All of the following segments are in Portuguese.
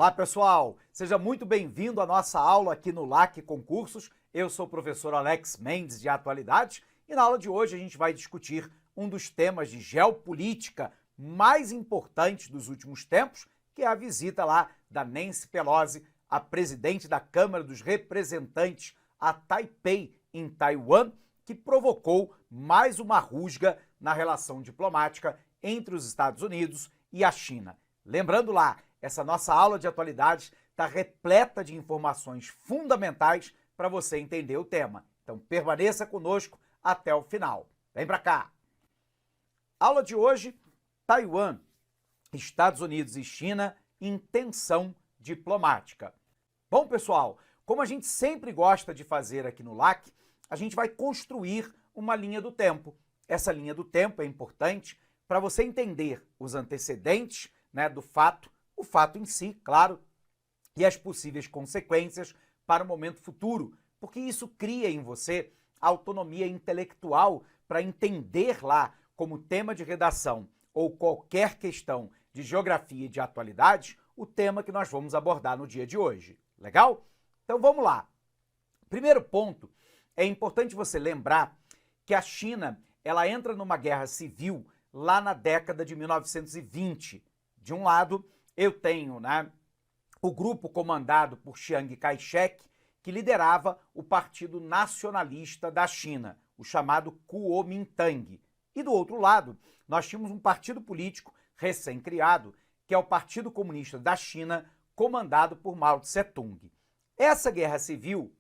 Olá pessoal, seja muito bem-vindo à nossa aula aqui no LAC Concursos. Eu sou o professor Alex Mendes de Atualidades e na aula de hoje a gente vai discutir um dos temas de geopolítica mais importantes dos últimos tempos, que é a visita lá da Nancy Pelosi, a presidente da Câmara dos Representantes a Taipei, em Taiwan, que provocou mais uma rusga na relação diplomática entre os Estados Unidos e a China. Lembrando lá, essa nossa aula de atualidades está repleta de informações fundamentais para você entender o tema. Então permaneça conosco até o final. Vem para cá! Aula de hoje, Taiwan, Estados Unidos e China em tensão diplomática. Bom, pessoal, como a gente sempre gosta de fazer aqui no LAC, a gente vai construir uma linha do tempo. Essa linha do tempo é importante para você entender os antecedentes, do fato, o fato em si, claro, e as possíveis consequências para o momento futuro, porque isso cria em você autonomia intelectual para entender lá, como tema de redação ou qualquer questão de geografia e de atualidades, o tema que nós vamos abordar no dia de hoje. Legal? Então vamos lá. Primeiro ponto, é importante você lembrar que a China ela entra numa guerra civil lá na década de 1920. De um lado, eu tenho o grupo comandado por Chiang Kai-shek, que liderava o Partido Nacionalista da China, o chamado Kuomintang. E do outro lado, nós tínhamos um partido político recém-criado, que é o Partido Comunista da China, comandado por Mao Tse-tung. Essa guerra civil,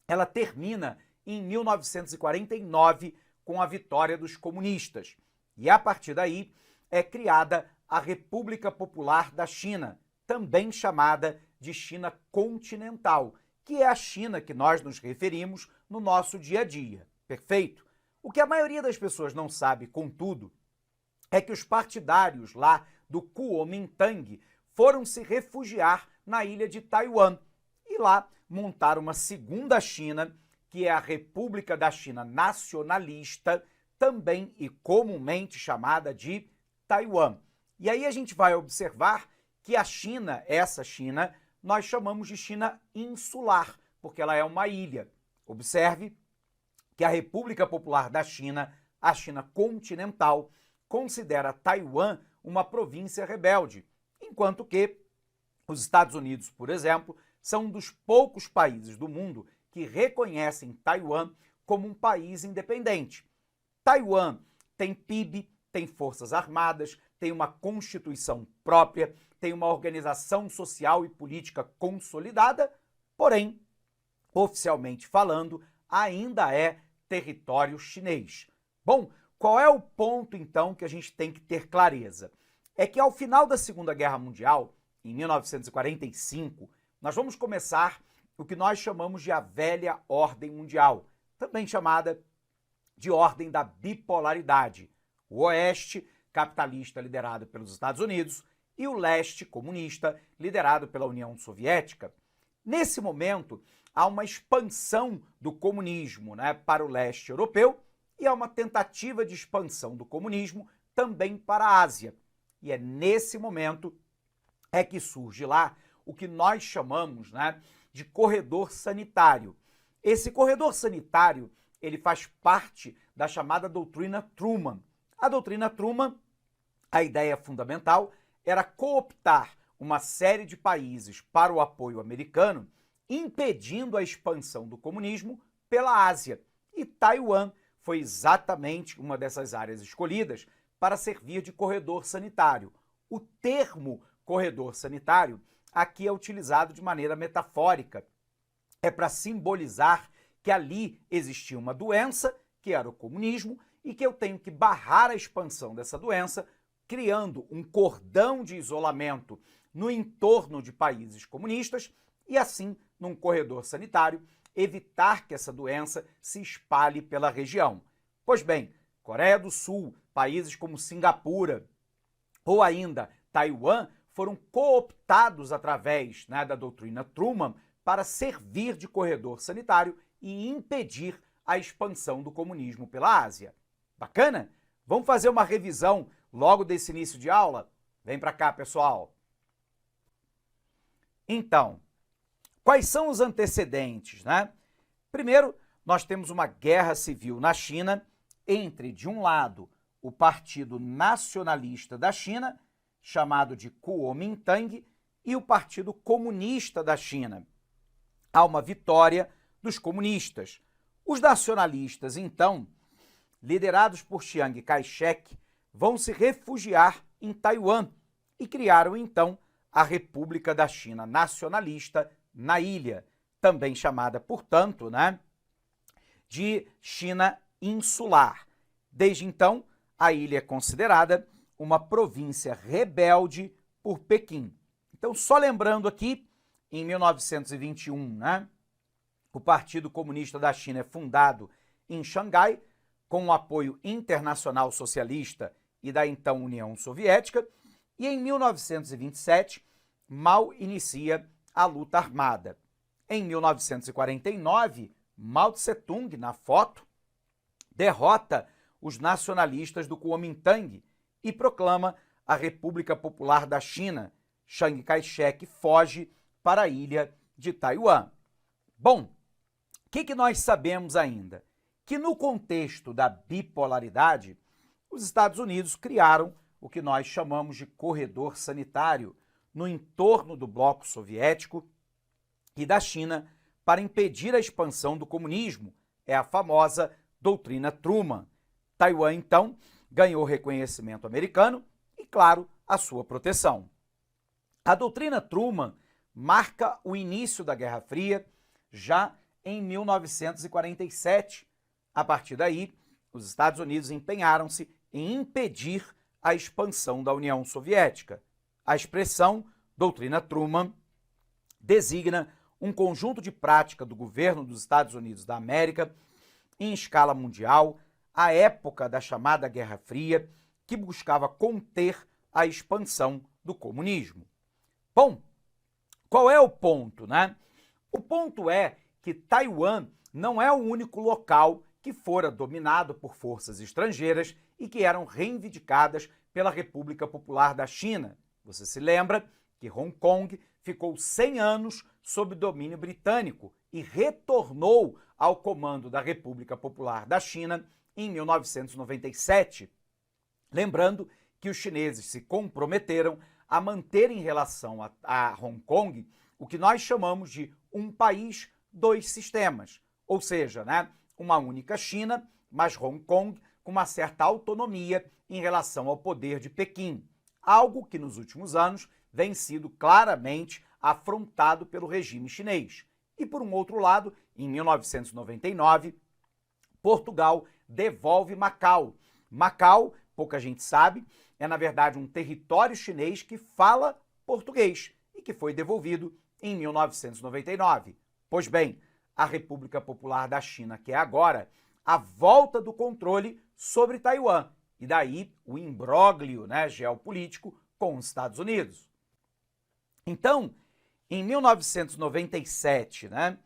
ela termina em 1949 com a vitória dos comunistas. E a partir daí é criada a República Popular da China, também chamada de China continental, que é a China que nós nos referimos no nosso dia a dia. Perfeito? O que a maioria das pessoas não sabe, contudo, é que os partidários lá do Kuomintang foram se refugiar na ilha de Taiwan e lá montaram uma segunda China, que é a República da China Nacionalista, também e comumente chamada de Taiwan. E aí a gente vai observar que a China, essa China, nós chamamos de China insular, porque ela é uma ilha. Observe que a República Popular da China, a China continental, considera Taiwan uma província rebelde, enquanto que os Estados Unidos, por exemplo, são um dos poucos países do mundo que reconhecem Taiwan como um país independente. Taiwan tem PIB, tem forças armadas, tem uma constituição própria, tem uma organização social e política consolidada, porém, oficialmente falando, ainda é território chinês. Bom, qual é o ponto, então, que a gente tem que ter clareza? É que ao final da Segunda Guerra Mundial, em 1945, nós vamos começar o que nós chamamos de a velha ordem mundial, também chamada de ordem da bipolaridade. O Oeste, capitalista, liderado pelos Estados Unidos, e o Leste, comunista, liderado pela União Soviética. Nesse momento, há uma expansão do comunismo para o leste europeu e há uma tentativa de expansão do comunismo também para a Ásia. E é nesse momento que surge lá o que nós chamamos de corredor sanitário. Esse corredor sanitário ele faz parte da chamada doutrina Truman. A doutrina Truman, a ideia fundamental era cooptar uma série de países para o apoio americano, impedindo a expansão do comunismo pela Ásia. E Taiwan foi exatamente uma dessas áreas escolhidas para servir de corredor sanitário. O termo corredor sanitário aqui é utilizado de maneira metafórica. É para simbolizar que ali existia uma doença, que era o comunismo, e que eu tenho que barrar a expansão dessa doença, criando um cordão de isolamento no entorno de países comunistas e, assim, num corredor sanitário, evitar que essa doença se espalhe pela região. Pois bem, Coreia do Sul, países como Singapura ou ainda Taiwan foram cooptados através da doutrina Truman para servir de corredor sanitário e impedir a expansão do comunismo pela Ásia. Bacana? Vamos fazer uma revisão logo desse início de aula? Vem para cá, pessoal! Então, quais são os antecedentes, né? Primeiro, nós temos uma guerra civil na China entre, de um lado, o Partido Nacionalista da China, chamado de Kuomintang, e o Partido Comunista da China. Há uma vitória dos comunistas. Os nacionalistas, então, liderados por Chiang Kai-shek, vão se refugiar em Taiwan e criaram, então, a República da China Nacionalista na ilha, também chamada, portanto, né, de China Insular. Desde então, a ilha é considerada uma província rebelde por Pequim. Então, só lembrando aqui, em 1921, né, o Partido Comunista da China é fundado em Xangai, com o apoio internacional socialista e da então União Soviética, e em 1927, Mao inicia a luta armada. Em 1949, Mao Tse-tung, na foto, derrota os nacionalistas do Kuomintang e proclama a República Popular da China. Chiang Kai-shek foge para a ilha de Taiwan. Bom, o que nós sabemos ainda? Que no contexto da bipolaridade, os Estados Unidos criaram o que nós chamamos de corredor sanitário no entorno do bloco soviético e da China para impedir a expansão do comunismo. É a famosa doutrina Truman. Taiwan, então, ganhou reconhecimento americano e, claro, a sua proteção. A doutrina Truman marca o início da Guerra Fria já em 1947. A partir daí, os Estados Unidos empenharam-se em impedir a expansão da União Soviética. A expressão doutrina Truman designa um conjunto de prática do governo dos Estados Unidos da América em escala mundial, à época da chamada Guerra Fria, que buscava conter a expansão do comunismo. Bom, qual é o ponto, né? O ponto é que Taiwan não é o único local que fora dominado por forças estrangeiras e que eram reivindicadas pela República Popular da China. Você se lembra que Hong Kong ficou 100 anos sob domínio britânico e retornou ao comando da República Popular da China em 1997. Lembrando que os chineses se comprometeram a manter em relação a Hong Kong o que nós chamamos de um país, dois sistemas, ou seja, né, uma única China, mas Hong Kong com uma certa autonomia em relação ao poder de Pequim, algo que nos últimos anos vem sido claramente afrontado pelo regime chinês. E por um outro lado, em 1999, Portugal devolve Macau. Macau, pouca gente sabe, é na verdade um território chinês que fala português e que foi devolvido em 1999. Pois bem, a República Popular da China quer agora a volta do controle sobre Taiwan e daí o imbróglio, né, geopolítico com os Estados Unidos. Então, em 1997, né,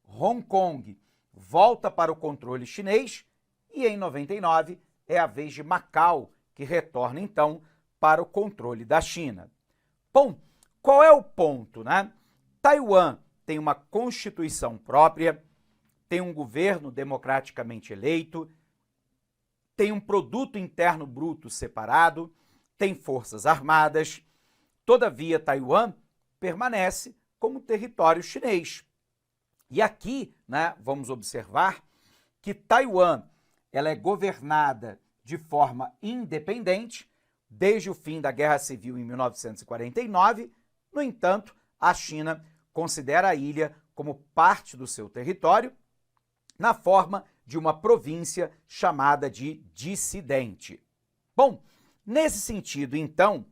Hong Kong volta para o controle chinês e em 99 é a vez de Macau, que retorna então para o controle da China. Bom, qual é o ponto, né? Taiwan tem uma constituição própria, tem um governo democraticamente eleito, tem um produto interno bruto separado, tem forças armadas. Todavia, Taiwan permanece como território chinês. E aqui, né, vamos observar que Taiwan ela é governada de forma independente desde o fim da Guerra Civil em 1949. No entanto, a China considera a ilha como parte do seu território na forma de uma província chamada de dissidente. Bom, nesse sentido, então,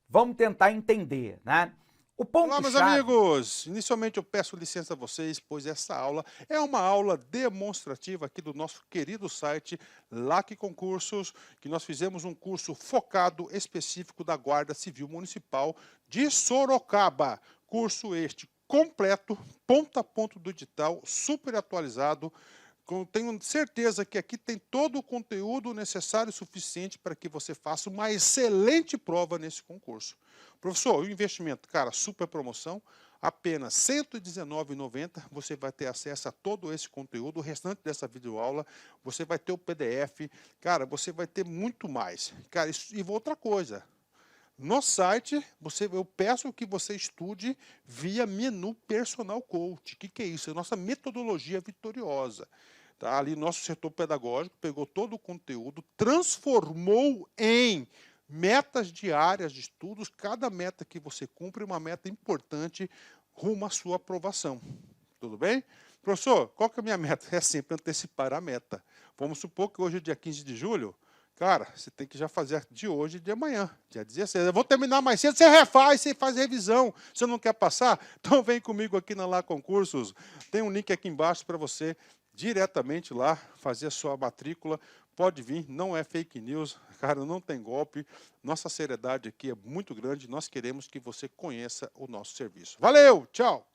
vamos tentar entender, né? O Olá, meus amigos! Inicialmente eu peço licença a vocês, pois essa aula é uma aula demonstrativa aqui do nosso querido site LAC Concursos, que nós fizemos um curso focado específico da Guarda Civil Municipal de Sorocaba. Curso este completo, ponto a ponto do edital, super atualizado. Tenho certeza que aqui tem todo o conteúdo necessário e suficiente para que você faça uma excelente prova nesse concurso. Professor, o investimento, cara, super promoção. apenas R$ 119,90, você vai ter acesso a todo esse conteúdo. O restante dessa videoaula, você vai ter o PDF. Cara, você vai ter muito mais. Cara, e outra coisa, no site, eu peço que você estude via menu Personal Coach. O que é isso? É a nossa metodologia vitoriosa. Tá? Ali, nosso setor pedagógico pegou todo o conteúdo, transformou em metas diárias de estudos. Cada meta que você cumpre é uma meta importante rumo à sua aprovação. Tudo bem? Professor, qual que é a minha meta? É sempre antecipar a meta. Vamos supor que hoje é dia 15 de julho. Cara, você tem que já fazer de hoje e de amanhã, dia 16. Eu vou terminar mais cedo, você refaz, você faz revisão. Você não quer passar? Então vem comigo aqui na Lá Concursos. Tem um link aqui embaixo para você diretamente lá fazer a sua matrícula. Pode vir, não é fake news, cara, não tem golpe. Nossa seriedade aqui é muito grande, nós queremos que você conheça o nosso serviço. Valeu, tchau!